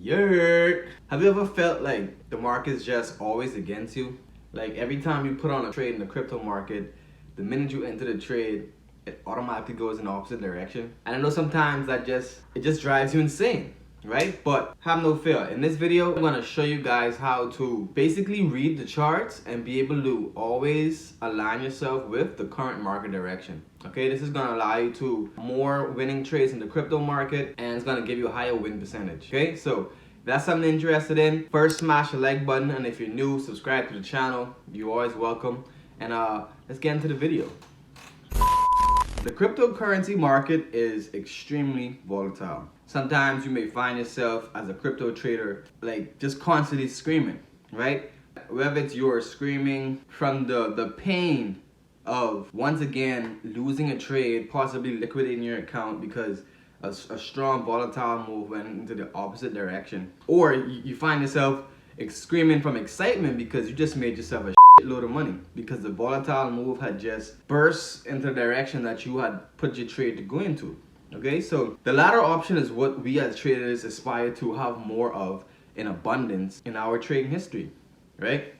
Yeah. Have you ever felt like the market's just always against you? Like every time you put on a trade in the crypto market, the minute you enter the trade, it automatically goes in the opposite direction. And I know sometimes it just drives you insane, right? But have no fear. In this video, I'm gonna show you guys how to basically read the charts and be able to always align yourself with the current market direction. Okay, this is gonna allow you to more winning trades in the crypto market, and it's gonna give you a higher win percentage. Okay, so if that's something you're interested in, first smash the like button, and if you're new, subscribe to the channel. You're always welcome. And let's get into the video. The cryptocurrency market is extremely volatile. Sometimes you may find yourself as a crypto trader like just constantly screaming, right? Whether it's you're screaming from the pain of once again losing a trade, possibly liquidating your account because a strong volatile move went into the opposite direction, or you find yourself screaming from excitement because you just made yourself a load of money because the volatile move had just burst into the direction that you had put your trade to go into. Okay, so the latter option is what we as traders aspire to have more of in abundance in our trading history, right?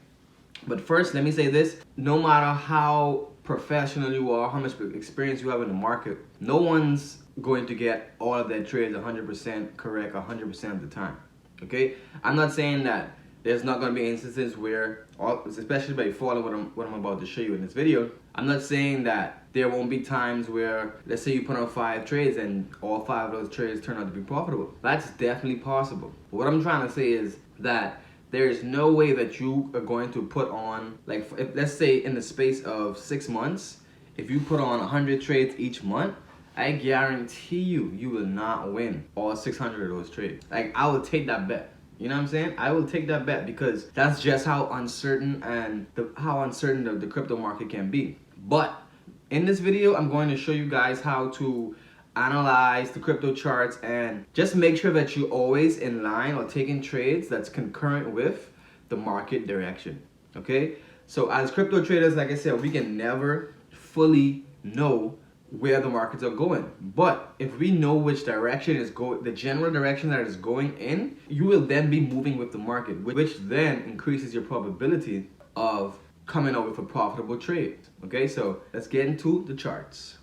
But first, let me say this: no matter how professional you are, how much experience you have in the market, no one's going to get all of their trades 100% correct 100% of the time. Okay, I'm not saying that there's not going to be instances where, especially by following what I'm about to show you in this video, I'm not saying that there won't be times where, let's say you put on 5 trades and all 5 of those trades turn out to be profitable. That's definitely possible. But what I'm trying to say is that there's no way that you are going to put on, like, if, let's say in the space of 6 months, if you put on 100 trades each month, I guarantee you will not win all 600 of those trades. Like, I would take that bet. You know what I'm saying? I will take that bet because that's just how uncertain the crypto market can be. But in this video, I'm going to show you guys how to analyze the crypto charts and just make sure that you're always in line or taking trades that's concurrent with the market direction. Okay? So as crypto traders, like I said, we can never fully know where the markets are going, but if we know which direction is the general direction that is going in, you will then be moving with the market, which then increases your probability of coming up with a profitable trade. Okay, so let's get into the charts.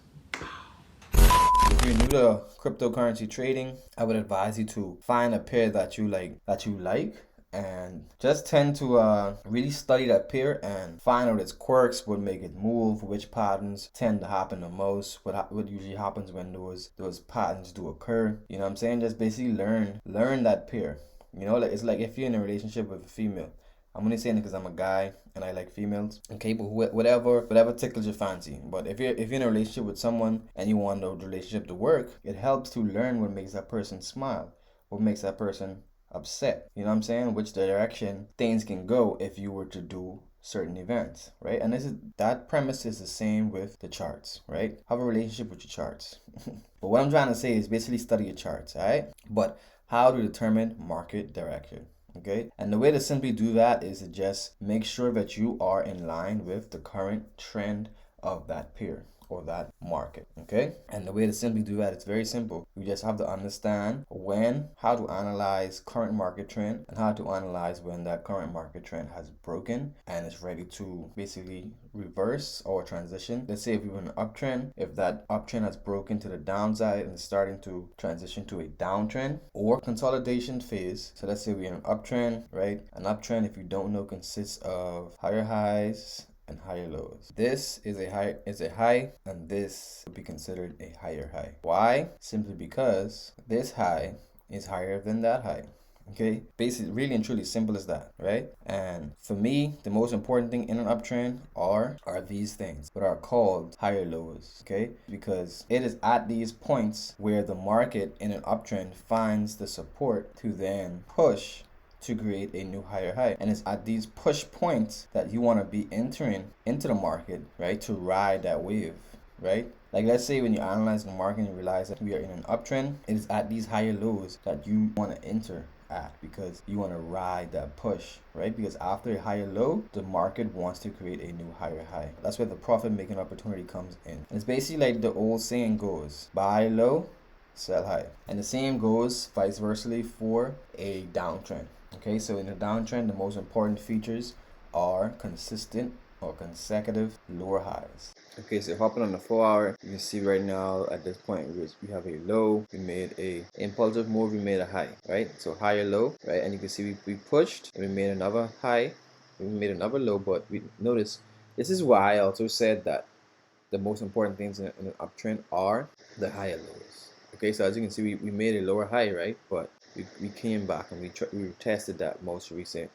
If you're new to cryptocurrency trading, I would advise you to find a pair that you like, and just tend to really study that pair and find out its quirks, what make it move, which patterns tend to happen the most, what usually happens when those patterns do occur. You know what I'm saying? Just basically learn that pair. You know, it's like if you're in a relationship with a female. I'm only saying it because I'm a guy and I like females. Okay, but whatever tickles your fancy. But if you're in a relationship with someone and you want the relationship to work, it helps to learn what makes that person smile, what makes that person upset. You know what I'm saying? Which direction things can go if you were to do certain events, right? And that premise is the same with the charts, right? Have a relationship with your charts. But what I'm trying to say is basically study your charts, all right? But how to determine market direction, okay? And the way to simply do that is to just make sure that you are in line with the current trend of that pair or that market, okay? And the way to simply do that is very simple. You just have to understand how to analyze current market trend and how to analyze when that current market trend has broken and is ready to basically reverse or transition. Let's say if you're in an uptrend, if that uptrend has broken to the downside and is starting to transition to a downtrend or consolidation phase. So let's say we're in an uptrend, right? An uptrend, if you don't know, consists of higher highs and higher lows. This is a high and this would be considered a higher high. Why? Simply because this high is higher than that high. Okay, basically, really and truly simple as that, right? And for me, the most important thing in an uptrend are these things, what are called higher lows, okay? Because it is at these points where the market in an uptrend finds the support to then push to create a new higher high. And it's at these push points that you want to be entering into the market, right? To ride that wave, right? Like, let's say when you analyze the market and you realize that we are in an uptrend, it is at these higher lows that you want to enter at because you want to ride that push, right? Because after a higher low, the market wants to create a new higher high. That's where the profit making opportunity comes in. And it's basically like the old saying goes, buy low, sell high. And the same goes vice versa for a downtrend. Okay, so in a downtrend, the most important features are consistent or consecutive lower highs. Okay, so hopping on the 4 hour, you can see right now at this point we have a low, we made a impulsive move, we made a high, right? So higher low, right? And you can see we pushed and we made another high, we made another low, but we notice this is why I also said that the most important things in an uptrend are the higher lows. Okay, so as you can see, we made a lower high, right? But we came back and we tested that most recent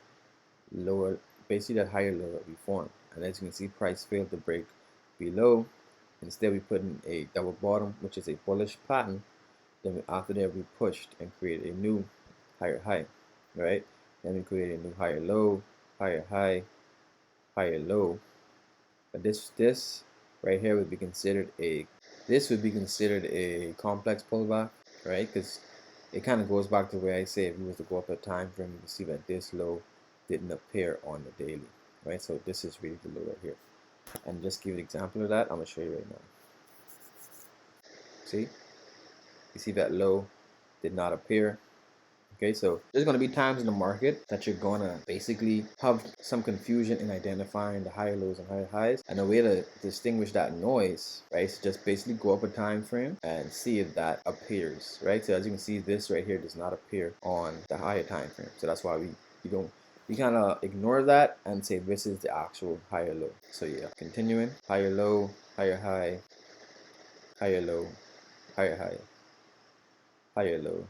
lower, basically that higher low that we formed. And as you can see, price failed to break below. Instead, we put in a double bottom, which is a bullish pattern. Then after that, we pushed and created a new higher high, right? Then we created a new higher low, higher high, higher low. But this right here would be considered a complex pullback, right? Because it kind of goes back to where I say if you was to go up a time frame, you can see that this low didn't appear on the daily, right? So this is really the low right here. And just give an example of that, I'm gonna show you right now. See, you see that low did not appear. Okay, so there's going to be times in the market that you're going to basically have some confusion in identifying the higher lows and higher highs. And the way to distinguish that noise, right, is just basically go up a time frame and see if that appears, right? So as you can see, this right here does not appear on the higher time frame. So that's why we kind of ignore that and say this is the actual higher low. So yeah, continuing, higher low, higher high, higher low, higher high, higher low,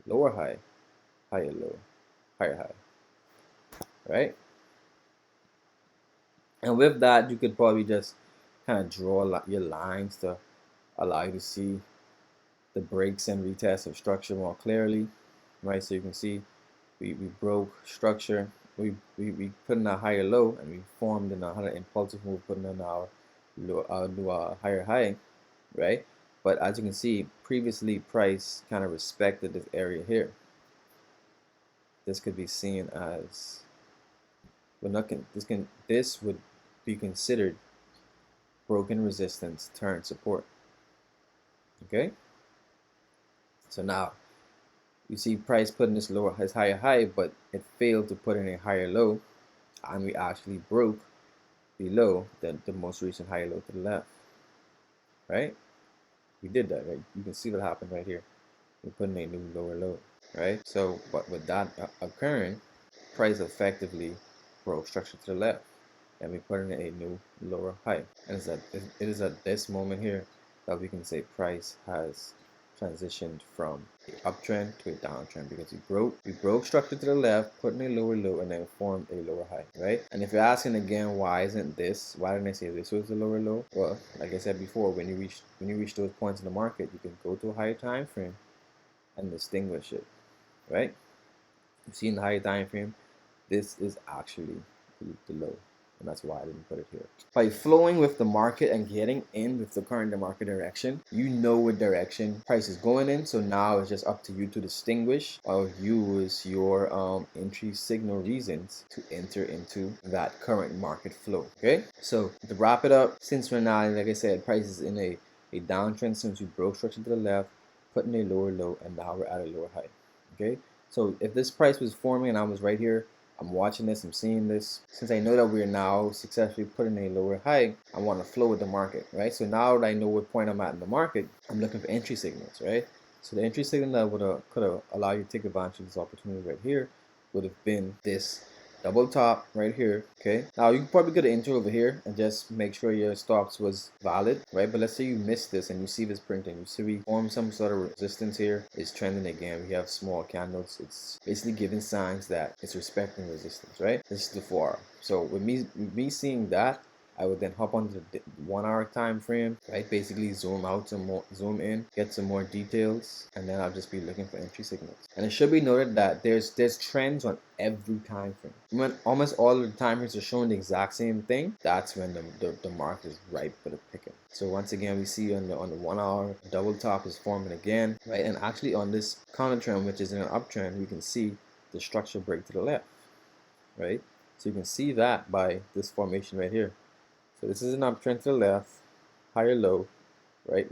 lower high, higher low, higher high, right? And with that, you could probably just kind of draw your lines to allow you to see the breaks and retests of structure more clearly, right? So you can see we broke structure, we put in a higher low, and we formed in another impulsive move, putting in our higher high, right? But as you can see, previously price kind of respected this area here. This could be seen as this would be considered broken resistance turn support. Okay, so now you see price putting this higher high, but it failed to put in a higher low, and we actually broke below the most recent higher low to the left, right? We did that, right? You can see what happened right here. We put in a new lower low, right? So but with that occurring, price effectively broke structure to the left, and we put in a new lower high. And it is at this moment here that we can say price has transitioned from the uptrend to a downtrend, because we broke structure to the left, put in a lower low, and then formed a lower high, right? And if you're asking again, why didn't I say this was the lower low? Well, like I said before, when you reach those points in the market, you can go to a higher time frame and distinguish it, right? You see in the higher time frame, this is actually the low, and that's why I didn't put it here. By flowing with the market and getting in with the current market direction, you know what direction price is going in. So now it's just up to you to distinguish or use your entry signal reasons to enter into that current market flow. Okay, so to wrap it up, since we're now, like I said, price is in a downtrend since we broke structure to the left, put in a lower low, and now we're at a lower high. Okay, so if this price was forming and I was right here, I'm watching this, I'm seeing this. Since I know that we're now successfully putting a lower high, I want to flow with the market, right? So now that I know what point I'm at in the market, I'm looking for entry signals, right? So the entry signal that could have allowed you to take advantage of this opportunity right here would have been this double top right here. Okay, now you can probably go to enter over here and just make sure your stops was valid, right? But let's say you missed this and you see this printing, you see we form some sort of resistance here. It's trending again. We have small candles. It's basically giving signs that it's respecting resistance, right? This is the 4 hour. So with me seeing that, I would then hop onto the 1 hour time frame, right? Basically zoom out some more, zoom in, get some more details, and then I'll just be looking for entry signals. And it should be noted that there's trends on every time frame. When almost all of the time frames are showing the exact same thing, that's when the market is ripe for the picking. So once again, we see on the 1 hour, double top is forming again, right? And actually on this counter trend, which is in an uptrend, we can see the structure break to the left, right? So you can see that by this formation right here. So this is an uptrend to the left, higher low, right?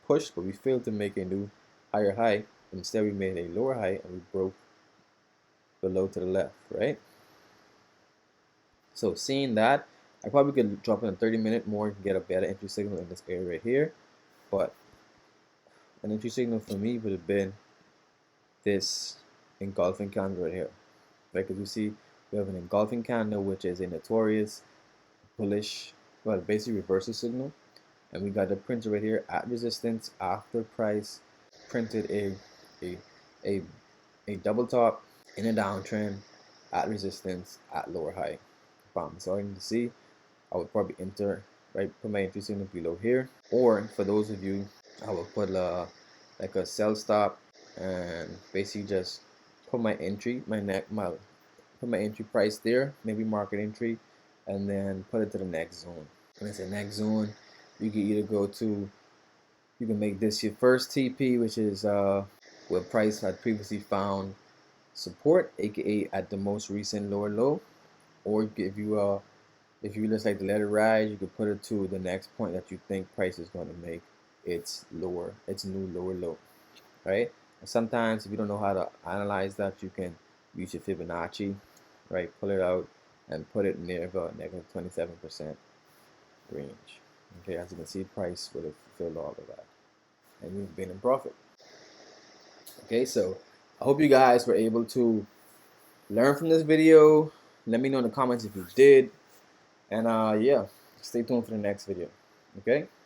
pushed, but we failed to make a new higher high. Instead, we made a lower high and we broke below to the left, right? So seeing that, I probably could drop in a 30-minute more and get a better entry signal in this area right here. But an entry signal for me would have been this engulfing candle right here. Right, because you see we have an engulfing candle, which is a notorious bullish, well, basically reversal signal. And we got the printer right here at resistance after price printed a a a double top in a downtrend at resistance at lower high. Bam. So you can see I would probably enter, right, put my entry signal below here, or for those of you, I will put like a sell stop and basically just put my entry, put my entry price there, maybe market entry, and then put it to the next zone. When it's the next zone, you can either go to, you can make this your first TP, which is where price had previously found support, aka at the most recent lower low, or if you just like to let it ride, you could put it to the next point that you think price is going to make its new lower low, right? And sometimes if you don't know how to analyze that, you can use your Fibonacci, right? Pull it out and put it near the negative 27% range. Okay, as you can see, price would have fulfilled all of that, and you've been in profit. Okay, so I hope you guys were able to learn from this video. Let me know in the comments if you did, and yeah, stay tuned for the next video. Okay.